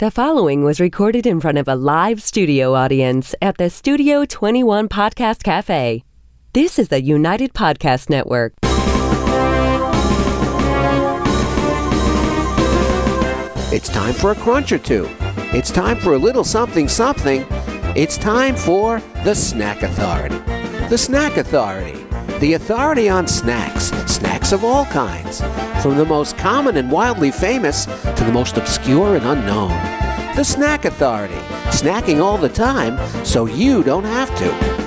The following was recorded in front of a live studio audience at the Studio 21 Podcast Cafe. This is the United Podcast Network. It's time for a crunch or two. It's time for a little something something. It's time for the Snack Authority. The Snack Authority. The authority on snacks. Snacks of all kinds. From the most common and wildly famous to the most obscure and unknown. The Snack Authority. Snacking all the time so you don't have to.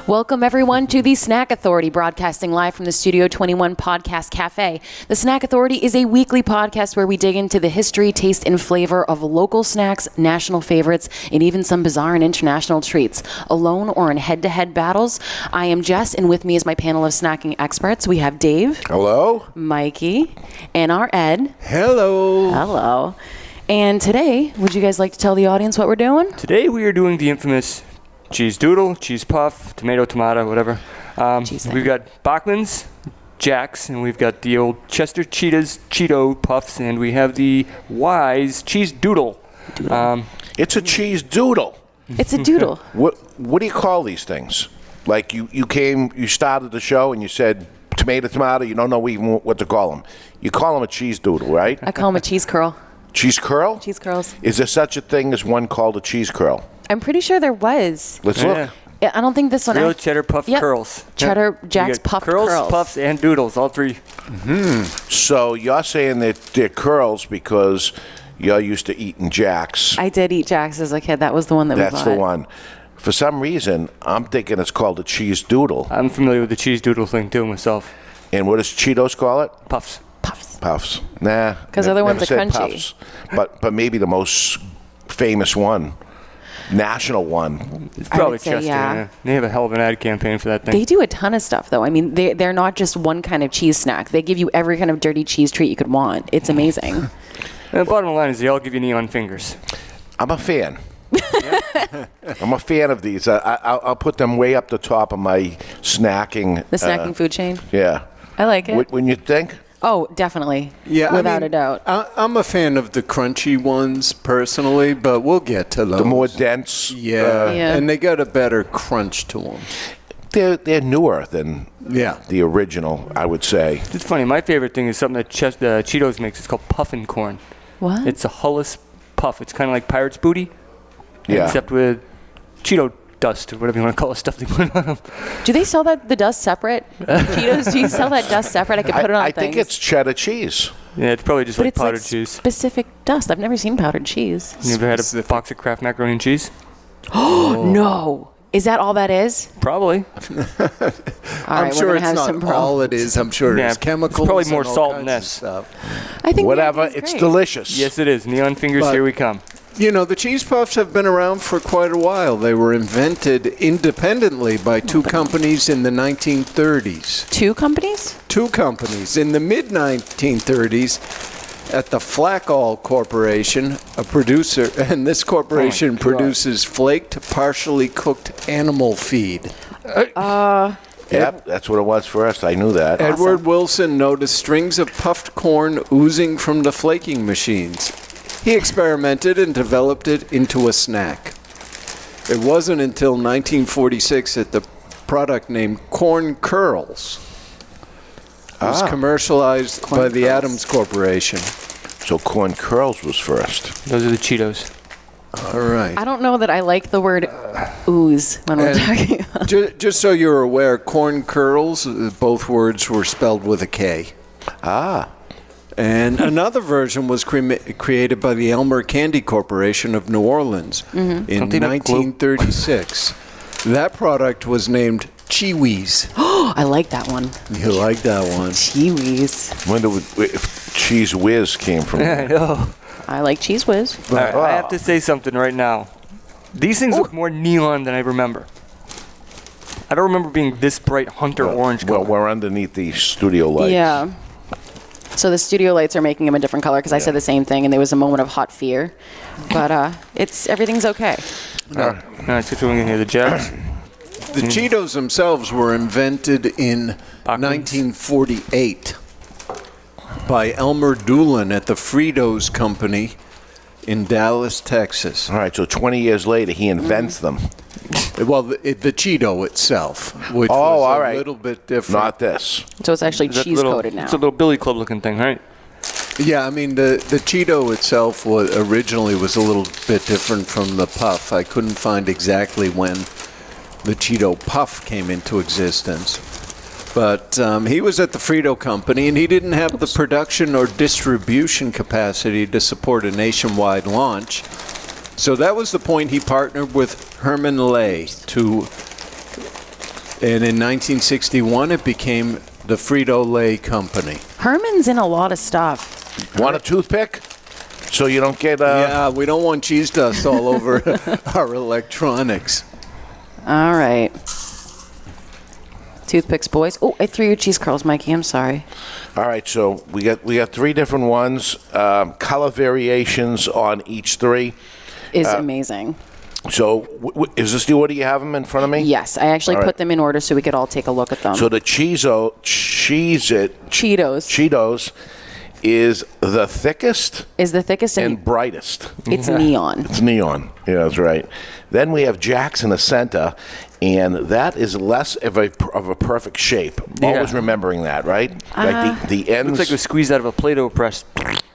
Welcome, everyone, to the Snack Authority, broadcasting live from the Studio 21 Podcast Cafe. The Snack Authority is a weekly podcast where we dig into the history, taste, and flavor of local snacks, national favorites, and even some bizarre and international treats. Alone or in head-to-head battles, I am Jess, and with me is my panel of snacking experts. We have Dave. Hello. Mikey. And our Ed. Hello. Hello. And today, would you guys like to tell the audience what we're doing? Today we are doing the infamous cheese doodle, cheese puff, tomato, whatever. We've got Bachman's Jax, and we've got the old Chester Cheetos Puffs, and we have the Wise Cheez Doodle. It's a cheese doodle. It's a doodle. What do you call these things? Like you started the show and you said tomato, you don't know even what to call them. You call them a cheese doodle, right? I call them a cheese curl. Cheese curl? Cheese curls. Is there such a thing as one called a cheese curl? I'm pretty sure there was. Let's look. Yeah, I don't think this one. Real cheddar puff curls. Cheddar Jax puff curls. Puffs, and doodles, all three. Mm-hmm. So you're saying that they're curls because you're used to eating Jax. I did eat Jax as a kid. That was the one that we bought. That's the one. For some reason, I'm thinking it's called a cheese doodle. I'm familiar with the cheese doodle thing too myself. And what does Cheetos call it? Puffs. Puffs. Nah. Because other ones are crunchy. Puffs. But maybe the most famous one. National one. It's probably say, Chester. yeah. They have a hell of an ad campaign for that thing. They do a ton of stuff, though. I mean, they're not just one kind of cheese snack. They give you every kind of dirty cheese treat you could want. It's amazing. And the bottom line is they all give you neon fingers. I'm a fan. I'm a fan of these. I'll put them way up the top of my snacking. The snacking food chain? Yeah. I like it. When you think? Oh, definitely. Yeah, without a doubt. I'm a fan of the crunchy ones personally, but we'll get to those. The more dense. Yeah, and they got a better crunch to them. They're newer than the original, I would say. It's funny. My favorite thing is something that Cheetos makes. It's called puffin' corn. What? It's a hullis puff. It's kind of like Pirate's Booty, except with Cheeto dust or whatever you want to call it, stuff they put on them. Do they sell the dust separate? Cheetos, do you sell that dust separate? I could put it on I things. think it's cheddar cheese. Yeah, it's probably just but like it's powdered like cheese. Specific dust. I've never seen powdered cheese. You ever had a box of Kraft macaroni and cheese? Oh, no. Is that all that is? Probably. I'm sure it's not all it is. I'm sure it's chemicals. It's probably more and all salt kinds than of this. stuff. I think whatever. It's delicious. Yes, it is. Neon fingers, here we come. You know, the cheese puffs have been around for quite a while. They were invented independently by two companies in the 1930s. Two companies? Two companies. In the mid-1930s, at the Flackall Corporation, a producer, and this corporation produces flaked, partially cooked animal feed. Yep, that's what it was first. I knew that. Edward Wilson noticed strings of puffed corn oozing from the flaking machines. He experimented and developed it into a snack. It wasn't until 1946 that the product named Corn Curls was commercialized by the Adams Corporation. So Corn Curls was first. Those are the Cheetos. All right. I don't know that I like the word ooze when we're talking about Just so you're aware, Corn Curls, both words were spelled with a K. And another version was created by the Elmer Candy Corporation of New Orleans in 1936. That product was named Cheewees. I like that one. You like that one? Cheewees. Wonder if Cheese Whiz came from I know. I like Cheese Whiz. I have to say something right now. These things look more neon than I remember. I don't remember being this bright hunter orange color. Well, we're underneath the studio lights. Yeah. So the studio lights are making them a different color because I said the same thing, and there was a moment of hot fear. But everything's okay. All right, so we can hear the Jax. The Cheetos themselves were invented in 1948 by Elmer Doolin at the Fritos Company in Dallas, Texas. All right, so 20 years later, he invents them. Well, the Cheeto itself, which was all a right. little bit different. Not this. So it's actually Is that cheese-coated now. It's a little Billy Club looking thing, right? Yeah, I mean, the Cheeto itself originally was a little bit different from the Puff. I couldn't find exactly when the Cheeto Puff came into existence. But he was at the Frito Company, and he didn't have the production or distribution capacity to support a nationwide launch. So that was the point he partnered with Herman Lay and in 1961 it became the Frito-Lay Company. Herman's in a lot of stuff. Want a toothpick? So you don't get Yeah, we don't want cheese dust all over our electronics. All right. Toothpicks, boys. Oh, I threw your cheese curls, Mikey. I'm sorry. All right, so we got 3 different ones, color variations on each 3. Is amazing. So is this the order you have them in front of me? Yes, I actually put them in order so we could all take a look at them. So the Cheetos is the thickest and brightest. It's neon. It's neon. Yeah, that's right. Then we have Jax in the center, and that is less of a perfect shape. Always remembering that, right? Like the ends. Looks like it was squeezed out of a Play-Doh press.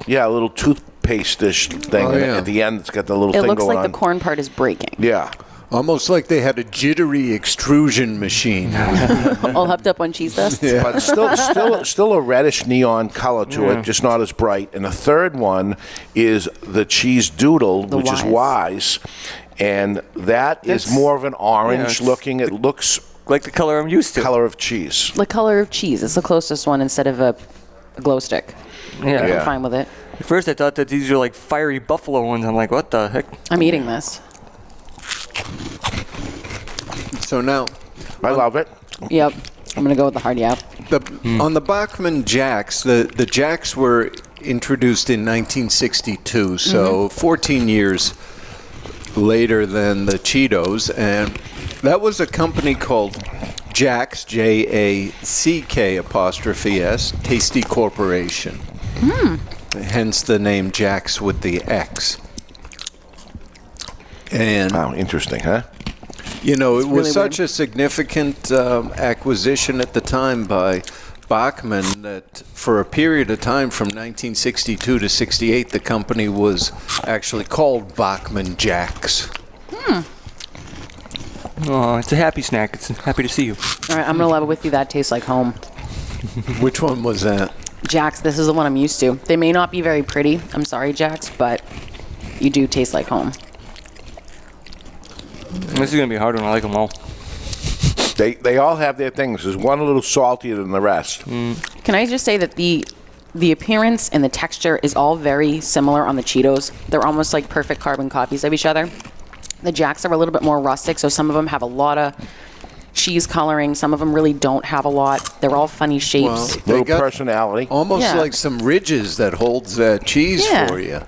Yeah, a little toothpaste-ish thing. And at the end, it's got the little thing going on. It looks like the corn part is breaking. Yeah. Almost like they had a jittery extrusion machine. All hopped up on cheese dust. Yeah. But still a reddish neon color to it, just not as bright. And the third one is the Cheez Doodle, which is Wise. And that is more of an orange looking. It looks like the color I'm used to. Color of cheese. The color of cheese. It's the closest one instead of a glow stick. I'm fine with it. At first I thought that these are like fiery buffalo ones. I'm like, what the heck? I'm eating this. So now, I love it. Yep. I'm going to go with the hard yap. On the Bachman Jax, the Jax were introduced in 1962, so 14 years later than the Cheetos, and that was a company called Jax, Jack''S, Tasty Corporation. Hence the name Jax with the X. And wow, interesting, huh? You know, it was such a significant acquisition at the time by Bachman that for a period of time from 1962 to 68, the company was actually called Bachman Jax. Oh, it's a happy snack. It's happy to see you. All right, I'm going to level with you. That tastes like home. Which one was that? Jax, this is the one I'm used to. They may not be very pretty. I'm sorry, Jax, but you do taste like home. This is going to be a hard one. I like them all. They all have their things. There's one a little saltier than the rest. Can I just say that the appearance and the texture is all very similar on the Cheetos. They're almost like perfect carbon copies of each other. The Jax are a little bit more rustic, so some of them have a lot of cheese coloring. Some of them really don't have a lot. They're all funny shapes. Little personality. Almost like some ridges that holds that cheese for you.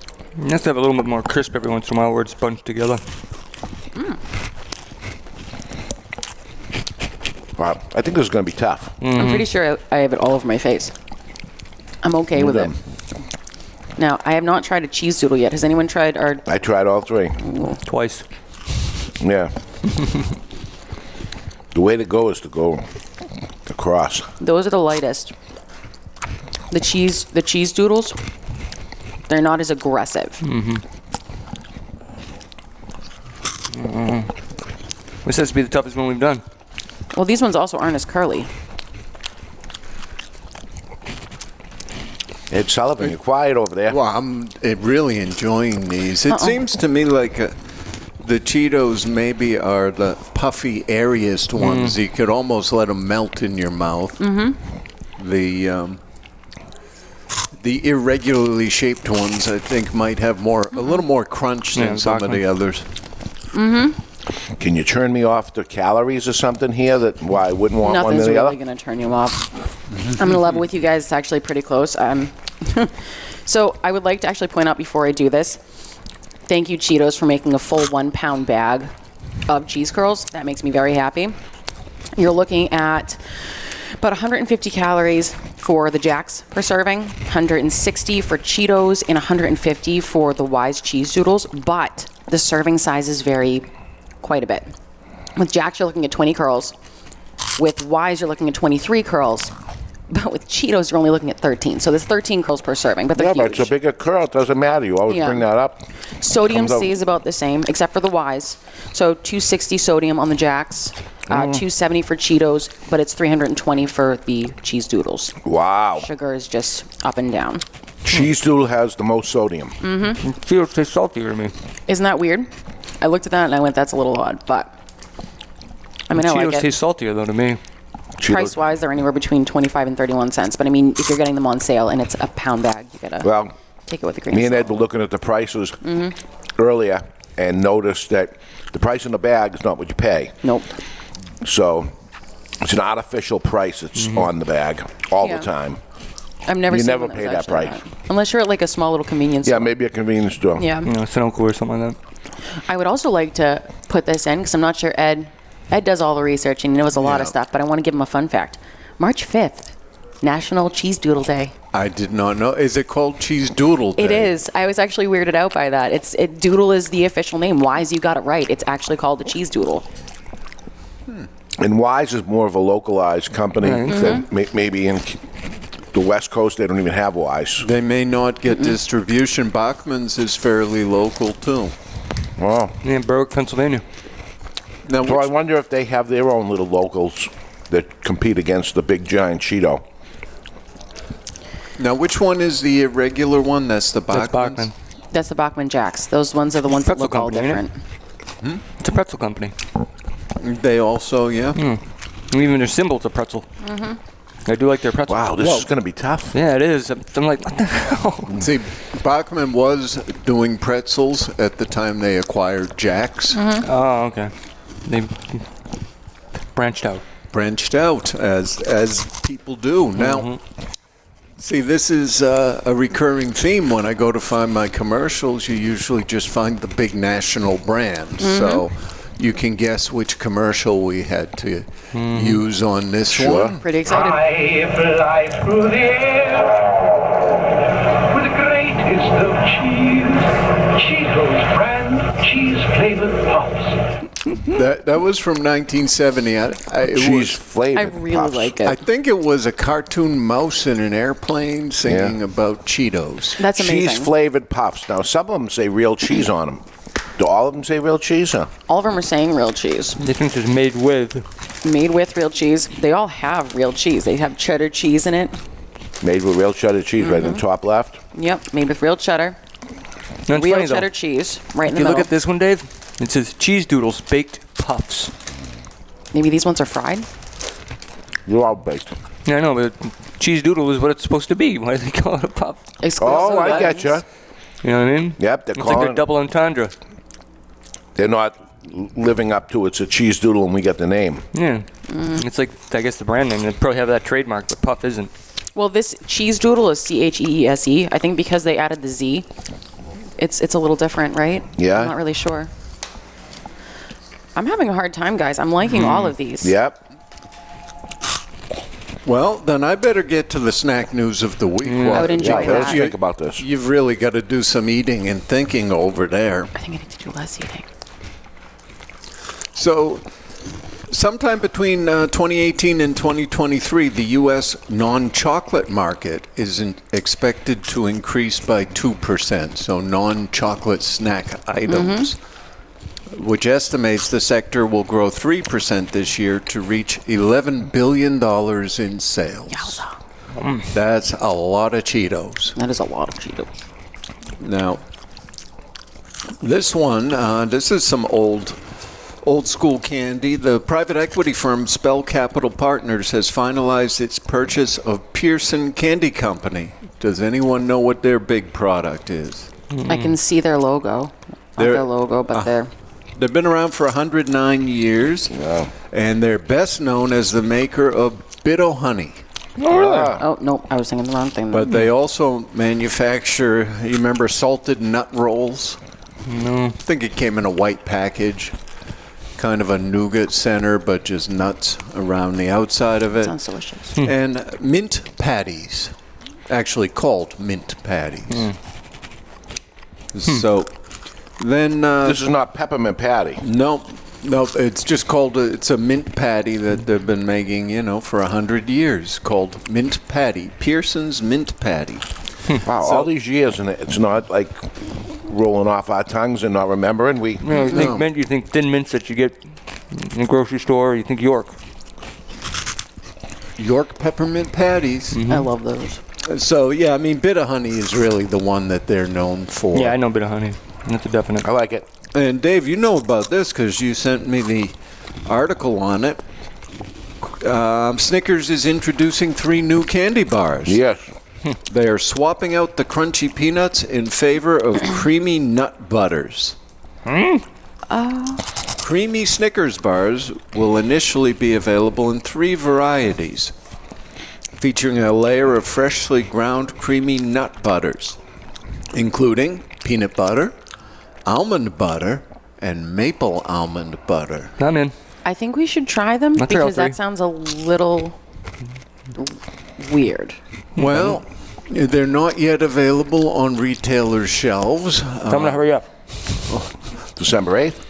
It has to have a little bit more crisp every once in a while where it's bunched together. Wow, I think this is going to be tough. I'm pretty sure I have it all over my face. I'm okay with it. Now, I have not tried a cheese doodle yet. Has anyone tried our... I tried all 3. Twice. Yeah. The way to go is to go across. Those are the lightest. The cheese doodles, they're not as aggressive. This has to be the toughest one we've done. Well, these ones also aren't as curly. Ed Sullivan, you're quiet over there. Well, I'm really enjoying these. It seems to me like the Cheetos maybe are the puffy, airiest ones. You could almost let them melt in your mouth. The irregularly shaped ones, I think, might have a little more crunch than some of the others. Can you turn me off the calories or something here? That why I wouldn't want one or Nothing's the other? really going to turn you off. I'm going to level with you guys. It's actually pretty close. So I would like to actually point out before I do this, thank you, Cheetos, for making a full 1 pound bag of cheese curls. That makes me very happy. You're looking at about 150 calories, for the Jax per serving, 160 for Cheetos, and 150 for the Wise Cheez Doodles, but the serving sizes vary quite a bit. With Jax, you're looking at 20 curls. With Wise, you're looking at 23 curls. But with Cheetos, you're only looking at 13. So there's 13 curls per serving, but they're huge. But it's a bigger curl. It doesn't matter. You always bring that up. Sodium stays about the same, except for the Wise. So 260 sodium on the Jax, 270 for Cheetos, but it's 320 for the Cheez Doodles. Wow. Sugar is just up and down. Cheez Doodle has the most sodium. Mm-hmm. Cheetos taste saltier to me. Isn't that weird? I looked at that and I went, that's a little odd, but I mean, I like it. Cheetos taste saltier, though, to me. Price-wise, they're anywhere between 25 and 31 cents. But, I mean, if you're getting them on sale and it's a pound bag, you got to take it with a grain of salt. Me and Ed were looking at the prices earlier and noticed that the price in the bag is not what you pay. Nope. So it's an artificial price. It's on the bag all the time. I've never you seen never one pay that's that actually price. Unless you're at, like, a small little convenience store. Yeah, maybe a convenience store. Yeah. Sunoco or something like that. I would also like to put this in because I'm not sure Ed does all the research and he knows a lot of stuff, but I want to give him a fun fact. March 5th, National Cheez Doodle Day. I did not know. Is it called Cheez Doodle Day? It is. I was actually weirded out by that. Doodle is the official name. Wise, you got it right. It's actually called the Cheez Doodle. And Wise is more of a localized company than maybe in the West Coast. They don't even have Wise. They may not get distribution. Bachman's is fairly local, too. Wow. Yeah, Berwick, Pennsylvania. Now, So I wonder if they have their own little locals that compete against the big giant Cheeto. Now, which one is the irregular one? That's the Bachman's? That's Bachman. That's the Bachman Jax. Those ones are the ones that Pretzel look all company, ain't different. It's a pretzel company. They also, Even their symbol's a pretzel. I do like their pretzel. Wow, this is going to be tough. Yeah, it is. I'm like, what the hell? See, Bachman was doing pretzels at the time they acquired Jax. Oh, okay. They branched out. Branched out, as people do. Now, see, this is a recurring theme when I go to find my commercials. You usually just find the big national brands. So you can guess which commercial we had to use on this one. Pretty excited. I fly through the air with the greatest of cheese, Cheetos brand cheese-flavored puffs. That was from 1970. Cheese flavored I really puffs. like I it. think it was a cartoon mouse in an airplane singing about Cheetos. That's amazing. Cheese flavored puffs. Now, some of them say real cheese on them. Do all of them say real cheese? Huh? All of them are saying real cheese. They think it's made with. Made with real cheese. They all have real cheese. They have cheddar cheese in it. Made with real cheddar cheese right in the top left. Yep, made with real cheddar. No, it's Real funny, cheddar though. cheese right in If the you middle. look at this one, Dave, it says Cheez Doodles Baked Puffs. Maybe these ones are fried? You're all baked. Yeah, I know, but Cheez Doodle is what it's supposed to be. Why do they call it a puff? Exclusive Oh, I items. get you. You know what I mean? Yep, they're It's like calling a double entendre. They're not living up to it's a cheese doodle and we get the name. Yeah. It's like, I guess, the brand name. They probably have that trademark, but Puff isn't. Well, this Cheez Doodle is Cheese. I think because they added the Z, it's a little different, right? Yeah. I'm not really sure. I'm having a hard time, guys. I'm liking all of these. Yep. Well, then I better get to the snack news of the week. I would enjoy Let's that. think about this. You've really got to do some eating and thinking over there. I think I need to do less eating. So, sometime between 2018 and 2023, the U.S. non-chocolate market is expected to increase by 2%. So, non-chocolate snack items, which estimates the sector will grow 3% this year to reach $11 billion in sales. Yowza. That's a lot of Cheetos. That is a lot of Cheetos. Now, this one, this is some old school candy. The private equity firm Spell Capital Partners has finalized its purchase of Pearson Candy Company. Does anyone know what their big product is? I can see their logo. Not their logo, but They've been around for 109 years, and they're best known as the maker of Bit-O Honey. Oh, no, I was thinking the wrong thing. But they also manufacture, you remember salted nut rolls? No. I think it came in a white package. kind of a nougat center, but just nuts around the outside of it. Sounds delicious. And mint patties, actually called mint patties. So then... this is not peppermint patty. No, it's just called, it's a mint patty that they've been making, for 100 years, called mint patty. Pearson's mint patty. Wow, all these years, and it's not like rolling off our tongues and not remembering. You think mint, you think thin mints that you get in the grocery store, or you think York. York peppermint patties. I love those. So, yeah, I mean, Bit of Honey is really the one that they're known for. Yeah, I know Bit of Honey. That's a definite. I like it. And Dave, you know about this because you sent me the article on it. Snickers is introducing 3 new candy bars. Yes. They are swapping out the crunchy peanuts in favor of creamy nut butters. Creamy Snickers bars will initially be available in 3 varieties, featuring a layer of freshly ground creamy nut butters, including peanut butter, almond butter, and maple almond butter. I'm in. I think we should try them I'll try all because that 3. sounds a little weird. Well, they're not yet available on retailers' shelves. I'm going to hurry up. December 8th.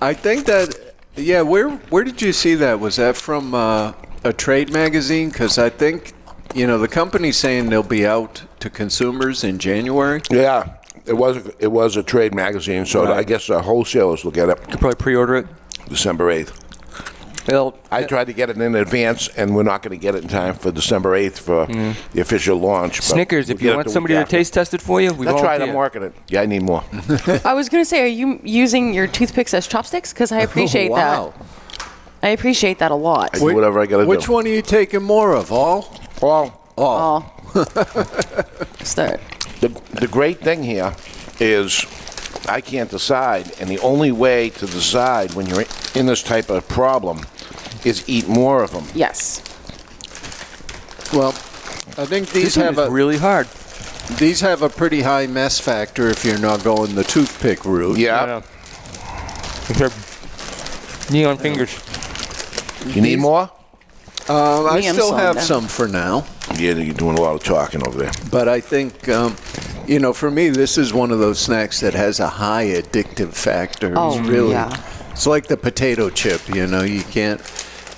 I think that, yeah, where did you see that? Was that from a trade magazine? Because I think, the company's saying they'll be out to consumers in January. Yeah, it was a trade magazine, so Right. I guess the wholesalers will get it Could probably pre-order it. December 8th. Well, I tried to get it in advance, and we're not going to get it in time for December 8th for the official launch. but Snickers, we'll if get you it want the somebody week to after. taste test it for you, we That's right, volunteer. I'm working it. Yeah, I need more. I was going to say, are you using your toothpicks as chopsticks? Because I appreciate Wow. that. I appreciate that a lot. I do whatever I got to do. Which one are you taking more of? All? Well, Oh. Start. the great thing here is I can't decide, and the only way to decide when you're in this type of problem is eat more of them. Yes. Well, I think these This one have is really hard. these have a pretty high mess factor if you're not going the toothpick route. Yeah. Neon fingers. You need more? I Me, I'm still slowing have down. some for now. Yeah, you're doing a lot of talking over there. But I think, for me, this is one of those snacks that has a high addictive factor. Oh, It's really, yeah. It's like the potato chip. You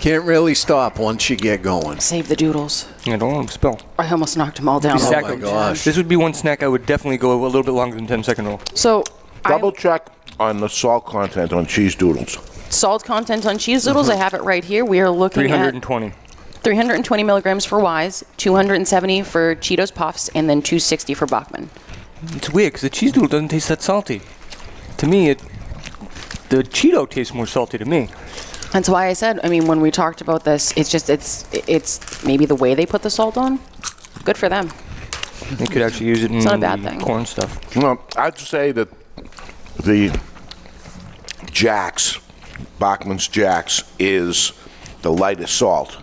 can't really stop once you get going. Save the doodles. I don't want them to spill. I almost knocked them all down. Exactly. my gosh. This would be one snack I would definitely go a little bit longer than 10-second roll. So, Double check on the salt content on cheese doodles. salt content on cheese doodles, I have it right here. We are looking at 320. 320 milligrams for Wise, 270 for Cheetos Puffs, and then 260 for Bachman. It's weird because the cheese doodle doesn't taste that salty. To me, the Cheeto tastes more salty to me. That's why I said, when we talked about this, it's maybe the way they put the salt on. Good for them. They could actually use it in not a bad the thing. corn stuff. No, I'd say that the Jax, Bachman's Jax, is the lightest salt.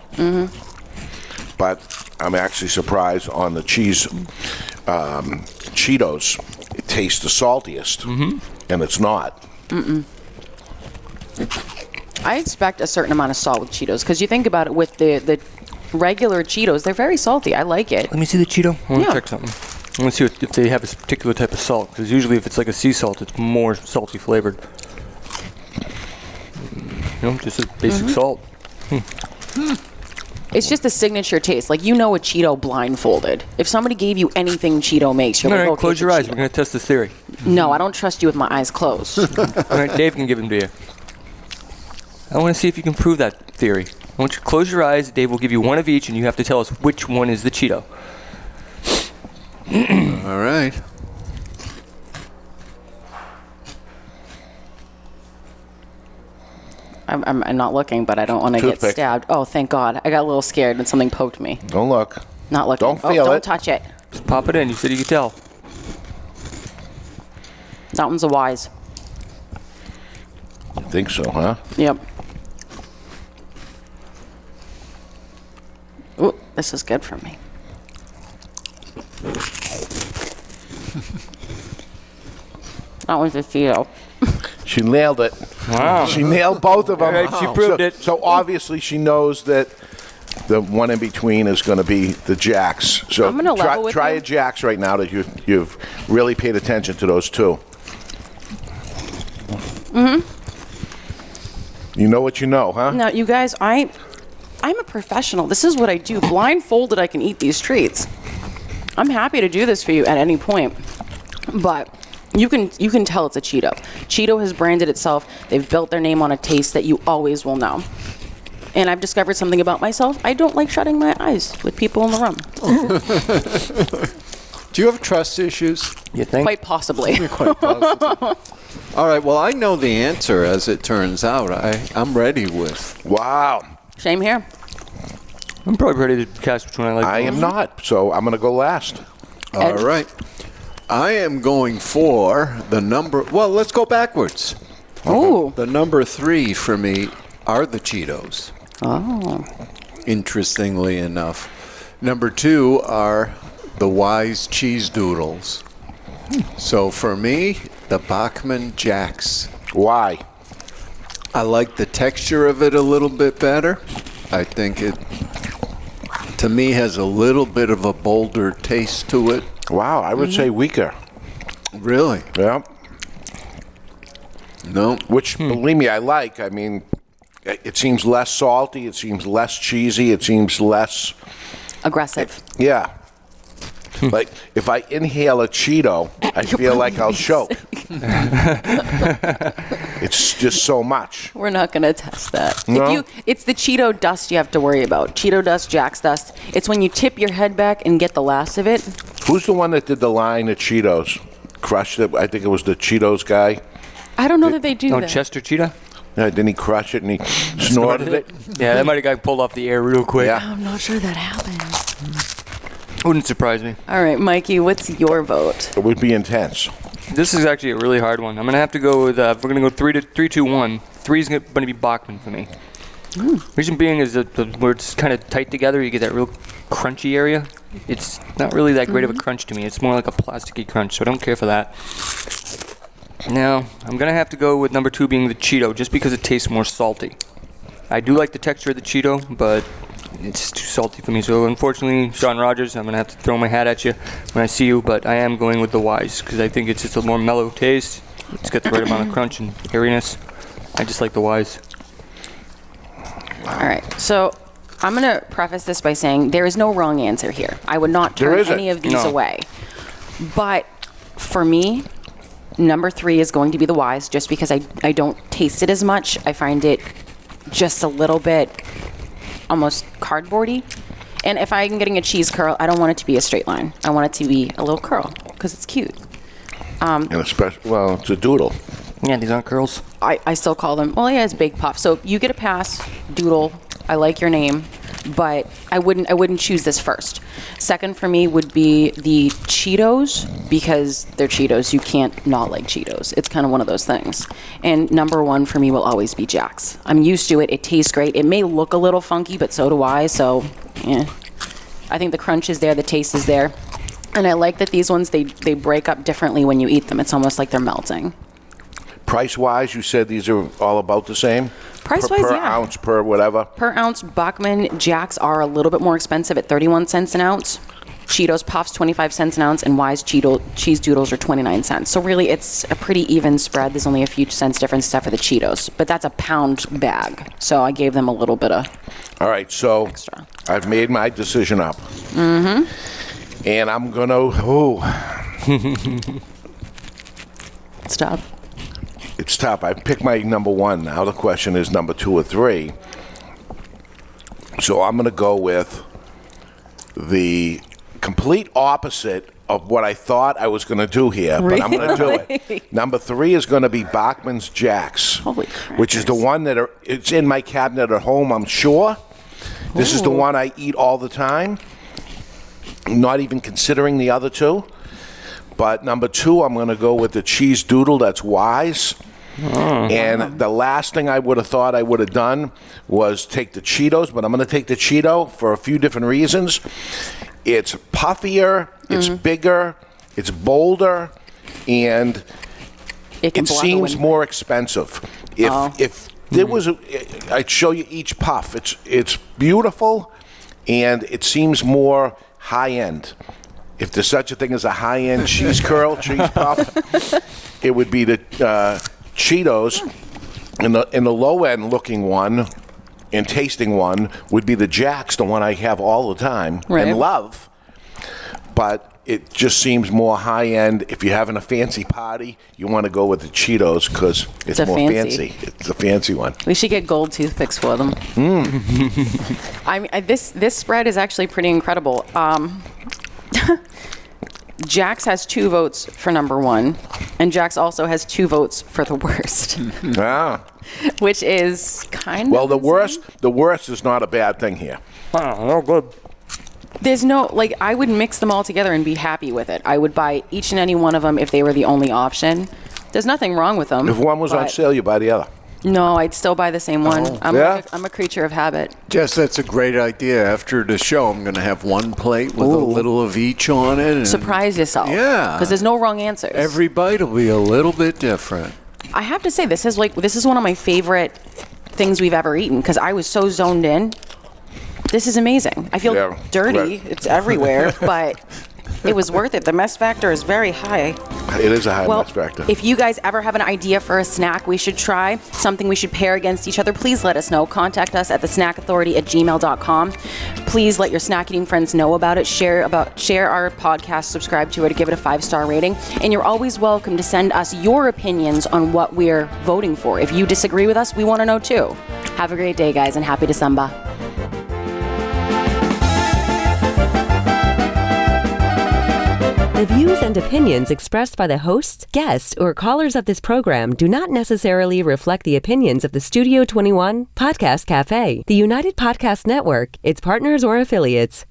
But I'm actually surprised on the cheese Cheetos, it tastes the saltiest, and it's not. I expect a certain amount of salt with Cheetos because you think about it with the regular Cheetos, they're very salty. I like it. Let me see the Cheeto. I want to Yeah. check something. I want to see if they have a particular type of salt. Because usually if it's like a sea salt, it's more salty flavored. Just a basic salt. It's just a signature taste. Like, a Cheeto blindfolded. If somebody gave you anything Cheeto makes, you're All like, right, okay, close it's your a eyes. Cheeto. We're going to test this theory. No, I don't trust you with my eyes closed. All right, Dave can give them to you. I want to see if you can prove that theory. I want you to close your eyes. Dave will give you one of each, and you have to tell us which one is the Cheeto. All right. I'm not looking, but I don't want to get Toothpick. stabbed. Oh, thank God. I got a little scared and something poked me. Don't look. Not looking. Don't feel Don't it. touch it. Just pop it in. You said you could tell. That one's a Wise. I think so, huh? Yep. Ooh, this is good for me. That one's a Cheeto. She nailed it. Wow. She nailed both of them. All right, she proved it. So obviously she knows that the one in between is going to be the Jax. So I'm gonna level with try you. a Jax right now that you've really paid attention to those two. Mm-hmm. You know what you know, huh? Now, you guys, I'm a professional. This is what I do. Blindfolded, I can eat these treats. I'm happy to do this for you at any point, but you can tell it's a Cheeto. Cheeto has branded itself. They've built their name on a taste that you always will know. And I've discovered something about myself. I don't like shutting my eyes with people in the room. Do you have trust issues? You think? Quite possibly. Quite possible. All right, well, I know the answer, as it turns out. I'm ready with. Wow. Same here. I'm probably ready to cast which one I like. I am not, so I'm going to go last. All right. I am going for the number. Well, let's go backwards. Ooh. The number 3 for me are the Cheetos. Oh. Interestingly enough. Number 2 are the Wise Cheez Doodles. So for me, the Bachman Jax. Why? I like the texture of it a little bit better. I think it, to me, has a little bit of a bolder taste to it. Wow, I would say weaker. Really? Yeah. No. Which, believe me, I like. I mean, it seems less salty. It seems less cheesy. It seems less... Aggressive. Yeah. Like, if I inhale a Cheeto, I feel like I'll choke. It's just so much. We're not going to test that. No? It's the Cheeto dust you have to worry about. Cheeto dust, Jax dust. It's when you tip your head back and get the last of it. Who's the one that did the line at Cheetos? Crushed it? I think it was the Cheetos guy. I don't know that they do Oh, that. Chester Cheetah? Yeah, didn't he crush it and he snorted it? Yeah, that might have got pulled off the air real quick. Yeah. I'm not sure that happened. Wouldn't surprise me. All right, Mikey, what's your vote? It would be intense. This is actually a really hard one. I'm gonna have to go with. We're gonna go 3, 2, 1. 3 is gonna be Bachman for me. Reason being is that where it's kind of tight together, you get that real crunchy area. It's not really that great of a crunch to me. It's more like a plasticky crunch, so I don't care for that. Now, I'm gonna have to go with number 2 being the Cheeto, just because it tastes more salty. I do like the texture of the Cheeto, but it's too salty for me. So unfortunately, Sean Rogers, I'm gonna have to throw my hat at you when I see you. But I am going with the Wise because I think it's just a more mellow taste. It's got the right amount of crunch and airiness. I just like the Wise. All right, so I'm going to preface this by saying there is no wrong answer here. I would not turn any of these away. But for me, number 3 is going to be the Wise, just because I don't taste it as much. I find it just a little bit almost cardboardy. And if I'm getting a cheese curl, I don't want it to be a straight line. I want it to be a little curl because it's cute. And especially, well, it's a doodle. Yeah, these aren't curls. I still call them, well, yeah, it's baked puff. So you get a pass, Doodle. I like your name, but I wouldn't choose this first. Second for me would be the Cheetos, because they're Cheetos. You can't not like Cheetos. It's kind of one of those things. And number 1 for me will always be Jax. I'm used to it. It tastes great. It may look a little funky, but so do I. So, yeah. I think the crunch is there. The taste is there. And I like that these ones, they break up differently when you eat them. It's almost like they're melting. Price-wise, you said these are all about the same? Price-wise, per yeah. ounce, per whatever? Per ounce, Bachman Jax are a little bit more expensive at 31 cents an ounce. Cheetos Puffs, 25 cents an ounce, and Wise Cheez Doodles are 29 cents. So really, it's a pretty even spread. There's only a few cents difference except for the Cheetos. But that's a pound bag. So I gave them a little bit of All right, so extra. I've made my decision up. Mm-hmm. And I'm going to, It's tough. It's tough. I picked my number 1. Now the question is number 2 or 3. So I'm going to go with the complete opposite of what I thought I was going to do here, but I'm going to do it. Number 3 is going to be Bachman's Jax, Holy crap. which is the one that it's in my cabinet at home, I'm sure. This is the one I eat all the time, not even considering the other 2. But number 2, I'm going to go with the Cheez Doodle. That's Wise. And the last thing I would have thought I would have done was take the Cheetos, but I'm going to take the Cheeto for a few different reasons. It's puffier, it's bigger, it's bolder, and it seems more expensive. If there was I'd show you each puff. It's beautiful, and it seems more high end. If there's such a thing as a high end cheese curl, cheese puff, it would be the Cheetos, and the low end looking one and tasting one would be the Jax, the one I have all the time and love. But it just seems more high end. If you're having a fancy party, you want to go with the Cheetos because it's more fancy. It's a fancy one. We should get gold toothpicks for them. I mean, this spread is actually pretty incredible. Jax has 2 votes for number 1, and Jax also has 2 votes for the worst. Which is kind of the worst is not a bad thing here. Oh, good. There's no, I would mix them all together and be happy with it. I would buy each and any one of them if they were the only option. There's nothing wrong with them. If one was on sale, you buy the other. No, I'd still buy the same one. I'm a creature of habit. Jess, that's a great idea. After the show, I'm going to have one plate with a little of each on it. And surprise yourself. Yeah. Because there's no wrong answers. Every bite will be a little bit different. I have to say, this is one of my favorite things we've ever eaten because I was so zoned in. This is amazing. I feel dirty. Right. It's everywhere, but it was worth it. The mess factor is very high. It is a high mess factor. If you guys ever have an idea for a snack we should try, something we should pair against each other, please let us know. Contact us at thesnackauthority@gmail.com. Please let your snack eating friends know about it. Share our podcast, subscribe to it, give it a 5-star rating. And you're always welcome to send us your opinions on what we're voting for. If you disagree with us, we want to know too. Have a great day, guys, and happy December. The views and opinions expressed by the hosts, guests, or callers of this program do not necessarily reflect the opinions of the Studio 21 Podcast Cafe, the United Podcast Network, its partners, or affiliates.